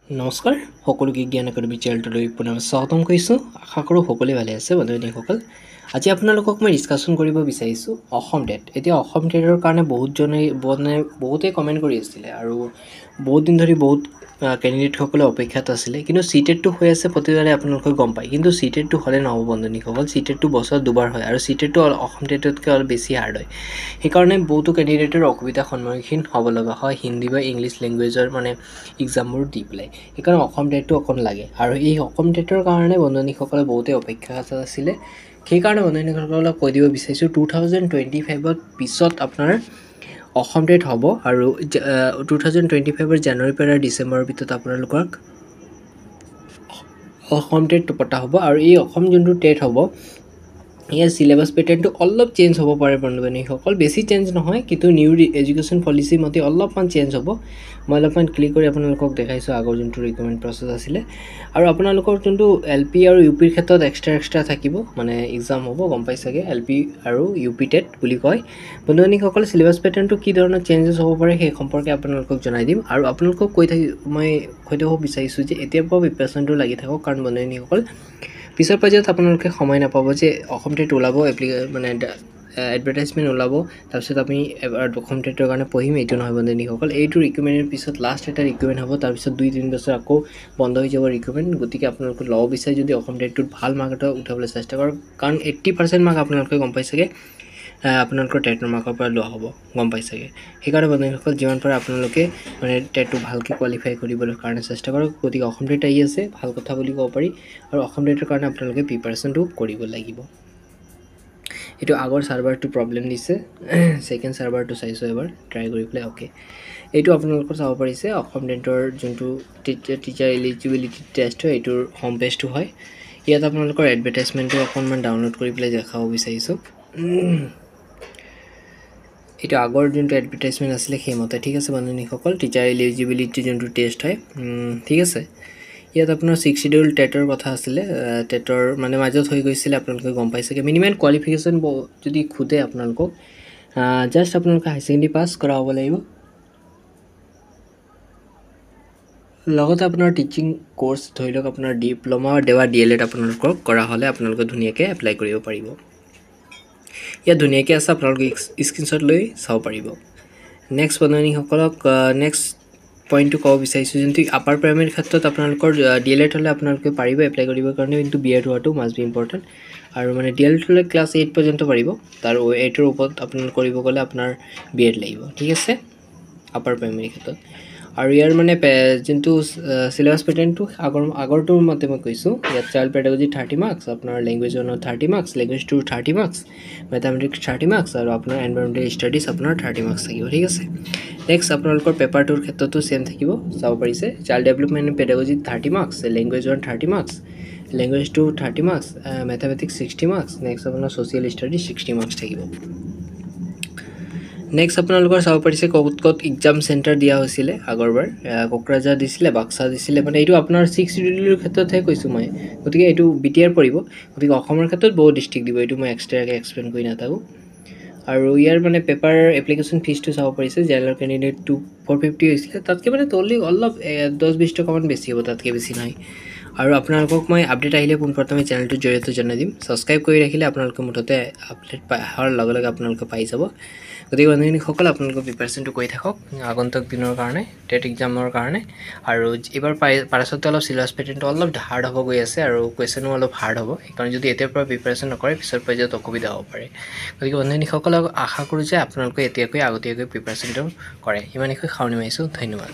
নমস্কাৰ সকলোকে জ্ঞান একাডেমী চেনেলটোলৈ পুনৰ স্বাগতম কৰিছোঁ। আশা কৰোঁ সকলোৱে ভালে আছে। বন্ধু-বান্ধৱীসকল, আজি আপোনালোকক মই ডিছকাশ্যন কৰিব বিচাৰিছোঁ অসম টেট। এতিয়া অসম টেটৰ কাৰণে বহুতেই কমেণ্ট কৰি আছিলে আৰু বহুত দিন ধৰি বহুত কেণ্ডিডেটসকলে অপেক্ষাত আছিলে, কিন্তু চি টেটটো হৈ আছে প্ৰতিবাৰে আপোনালোকে গম পায়। কিন্তু চি টেটটো হ'লে নহ'ব বন্ধু-বান্ধৱীসকল, চি টেটটো বছৰত দুবাৰ হয় আৰু চি টেটটো অসম টেটতকৈ অলপ বেছি হাৰ্ড হয়। সেইকাৰণে বহুতো কেণ্ডিডেটৰ অসুবিধাৰ সন্মুখীন হ'ব লগা হয় হিন্দী বা ইংলিছ লেংগুৱেজৰ এক্সামবোৰ দি পেলাই। সেইকাৰণে অসম টেটটো অকণ লাগে আৰু এই অসম টেটৰ কাৰণে বন্ধু-বান্ধৱীসকলে বহুতেই অপেক্ষাত আছিলে। সেইকাৰণে বন্ধু-বান্ধৱীসকলক কৈ দিব বিচাৰিছোঁ 2025ত পিছত আপোনাৰ অসম টেট হ'ব আৰু 2025ৰ জানুৱাৰীৰ পৰা ডিচেম্বৰৰ ভিতৰত আপোনালোকক অসম টেট পতা হ'ব। আৰু এই অসম যোনটো টেট হ'ব, ইয়াৰ চিলেবাছ পেটাৰ্ণটো অলপ চেঞ্জ হ'ব পাৰে বন্ধু-বান্ধৱীসকল, বেছি চেঞ্জ নহয়, কিন্তু নিউ এডুকেশ্যন পলিচি মতে অলপমান চেঞ্জ হ'ব। মই অলপমান ক্লিক কৰি আপোনালোকক দেখাইছোঁ আগৰ যোনটো ৰিক্ৰুটমেণ্ট প্ৰচেছ আছিলে। আৰু আপোনালোকৰ যোনটো এল পি আৰু ইউ পিৰ ক্ষেত্ৰত এক্সট্ৰা থাকিব, মানে এক্সাম হ'ব, গম পাই চাগে, এল পি আৰু ইউ পি টেট বুলি কয়। বন্ধু-বান্ধৱীসকল, চিলেবাছ পেটাৰ্ণটো কি ধৰণৰ চেঞ্জেছ হ'ব পাৰে সেই সম্পৰ্কে আপোনালোকক জনাই দিম। আৰু আপোনালোকক মই কৈ দিব বিচাৰিছোঁ যে এতিয়াৰ পৰা প্ৰিপাৰেশ্যনটো লাগি থাকক, কাৰণ বন্ধু-বান্ধৱীসকল পিছৰ পৰ্যায়ত আপোনালোকে সময় নাপাব যে অসম টেট ওলাব, এডভাৰটাইজমেণ্ট ওলাব, তাৰপিছত আমি এবাৰ অসম টেটৰ কাৰণে পঢ়িম, এইটো নহয় বন্ধু-বান্ধৱীসকল। এইটো ৰিক্ৰুটমেণ্টৰ পিছত লাষ্ট এটা ৰিক্ৰুটমেণ্ট হ'ব, তাৰপিছত 2-3 বছৰ আকৌ বন্ধ হৈ যাব ৰিক্ৰুটমেণ্ট। গতিকে আপোনালোকে ল'ব বিচাৰে যদি অসম টেটটোত ভাল মাৰ্ক এটা উঠাবলৈ চেষ্টা কৰক, কাৰণ 80% মাৰ্ক আপোনালোকে গম পাই চাগে আপোনালোকৰ টেটৰ মাৰ্কৰ পৰা লোৱা হ'ব, গম পাই চাগে। সেইকাৰণে বন্ধুসকল, যিমান পাৰে আপোনালোকে টেটটো ভালকৈ কোৱালিফাই কৰিবলৈ কাৰণে চেষ্টা কৰক। গতিকে অসম টেট আহি আছে, ভাল কথা বুলি ক'ব পাৰি, আৰু অসম টেটৰ কাৰণে আপোনালোকে প্ৰিপাৰেশ্যনটো কৰিব লাগিব। এইটো আগৰ ছাৰ্ভাৰটো প্ৰব্লেম দিছে, ছেকেণ্ড ছাৰ্ভাৰটো চাইছোঁ এবাৰ ট্ৰাই কৰি পেলাই। অ'কে, এইটো আপোনালোকৰ চাব পাৰিছে অসম টেটৰ যোনটো টিচাৰ এলিজিবিলিটি টেষ্ট হয়, এইটোৰ হোম পেজটো হয়। ইয়াত আপোনালোকৰ এডভাৰটাইজমেণ্টটো অকণমান ডাউনলোড কৰি পেলাই দেখাব বিচাৰিছোঁ। এইটো আগৰ যোনটো এডভাৰটাইজমেণ্ট আছিলে সেইমতে, ঠিক আছে বন্ধুসকল। টিচাৰ এলিজিবিলিটি যোনটো টেষ্ট হয়, ঠিক আছে। ইয়াত আপোনাৰ 6 শিডিউল টেটৰ কথা আছিলে, টেটৰ মানে মাজত হৈ গৈছিলে, আপোনালোকে গম পাই চাগে। মিনিমাম কোৱালিফিকেশ্যন যদি সোধে আপোনালোকক, জাষ্ট আপোনালোকে হাই ছেকেণ্ডেৰী পাছ কৰা হ'ব লাগিব, লগতে আপোনাৰ টিচিং কোৰ্চ ধৰি লওক আপোনাৰ ডিপ্ল'মা বা DLED আপোনালোকক কৰা হ'লে আপোনালোকে ধুনীয়াকৈ এপ্লাই কৰিব পাৰিব। ইয়াত ধুনীয়াকৈ আছে, আপোনালোকে স্ক্ৰীনশ্বট লৈ চাব পাৰিব। নেক্সট বন্ধুসকলক নেক্সট পইণ্টটো ক'ব বিচাৰিছোঁ, যোনটো আপাৰ প্ৰাইমেৰীৰ ক্ষেত্ৰত আপোনালোকৰ DLED হ'লে আপোনালোকে পাৰিব এপ্লাই কৰিবৰ কাৰণে, কিন্তু BEd হোৱাটো মাষ্ট বি ইম্পৰ্টেণ্ট। আৰু মানে DLED হ'লে ক্লাছ 8 পৰ্যন্ত পাৰিব, তাৰ 8ৰ ওপৰত আপোনালোক কৰিব গ'লে আপোনাৰ BEd লাগিব, ঠিক আছে, আপাৰ প্ৰাইমেৰীৰ ক্ষেত্ৰত। আৰু ইয়াৰ মানে যোনটো চিলেবাছ পেটাৰ্ণটো আগৰটোৰ মতে মই কৈছোঁ, ইয়াত চাইল্ড পেডাগজি 30 মাৰ্কছ, আপোনাৰ language 30 marks, language 2 30 marks, mathematics 30 marks, আৰু আপোনাৰ এনভাইৰনমেণ্টেল ষ্টাডিজ আপোনাৰ 30 মাৰ্কছ থাকিব, ঠিক আছে। নেক্সট আপোনালোকৰ পেপাৰটোৰ ক্ষেত্ৰতো ছেম থাকিব, চাব পাৰিছে। চাইল্ড ডেভেলপমেণ্ট পেডাগজিত 30 marks, language 30 marks, language 2 30 marks, mathematics 60 marks, next আপোনাৰ ছ'চিয়েল ষ্টাডিজ 60 মাৰ্কছ থাকিব। নেক্সট আপোনালোকৰ চাব পাৰিছে ক'ত এক্সাম চেণ্টাৰ দিয়া হৈছিলে আগৰবাৰ, কোকৰাঝাৰ দিছিলে, বাক্সা দিছিলে, মানে এইটো আপোনাৰ 6 শিডিউলৰ ক্ষেত্ৰতহে কৈছোঁ মই, গতিকে এইটো BTR পৰিব। গতিকে অসমৰ ক্ষেত্ৰত বহুত ডিষ্ট্ৰিক্ট দিব, এইটো মই এক্সট্ৰাকৈ এক্সপ্লেইন কৰি নাথাকোঁ। আৰু ইয়াৰ মানে পেপাৰ এপ্লিকেশ্যন ফিজটো চাব পাৰিছে, জেনেৰেল কেণ্ডিডেটটো 450 হৈছিলে, তাতকৈ মানে অলপ 10-20 টকামান বেছি হ'ব, তাতকৈ বেছি নহয়। আৰু আপোনালোকক মই আপডেট আহিলে পোনপ্ৰথমে চেনেলটোৰ জৰিয়তে জনাই দিম। ছাবস্ক্ৰাইব কৰি ৰাখিলে আপোনালোকে মুঠতে আপডেট অহাৰ লগে লগে আপোনালোকে পাই যাব। গতিকে বন্ধুসকল, আপোনালোকৰ প্ৰিপাৰেশ্যনটো কৰি থাকক আগন্তুক দিনৰ কাৰণে, টেট এক্সামৰ কাৰণে। আৰু এইবাৰ পাৰাচতে অলপ চিলেবাছ পেটাৰ্ণটো অলপ হাৰ্ড হ'ব গৈ আছে, আৰু কুৱেশ্যনো অলপ হাৰ্ড হ'ব, সেইকাৰণে যদি এতিয়াৰ পৰা প্ৰিপাৰেশ্যন নকৰে পিছৰ পৰ্যায়ত অসুবিধা হ'ব পাৰে। গতিকে বন্ধুসকলক আশা কৰোঁ যে আপোনালোকে আগতীয়াকৈ প্ৰিপাৰেশ্যনটো কৰে। ইমানেকৈ সামৰণি মাৰিছোঁ, ধন্যবাদ।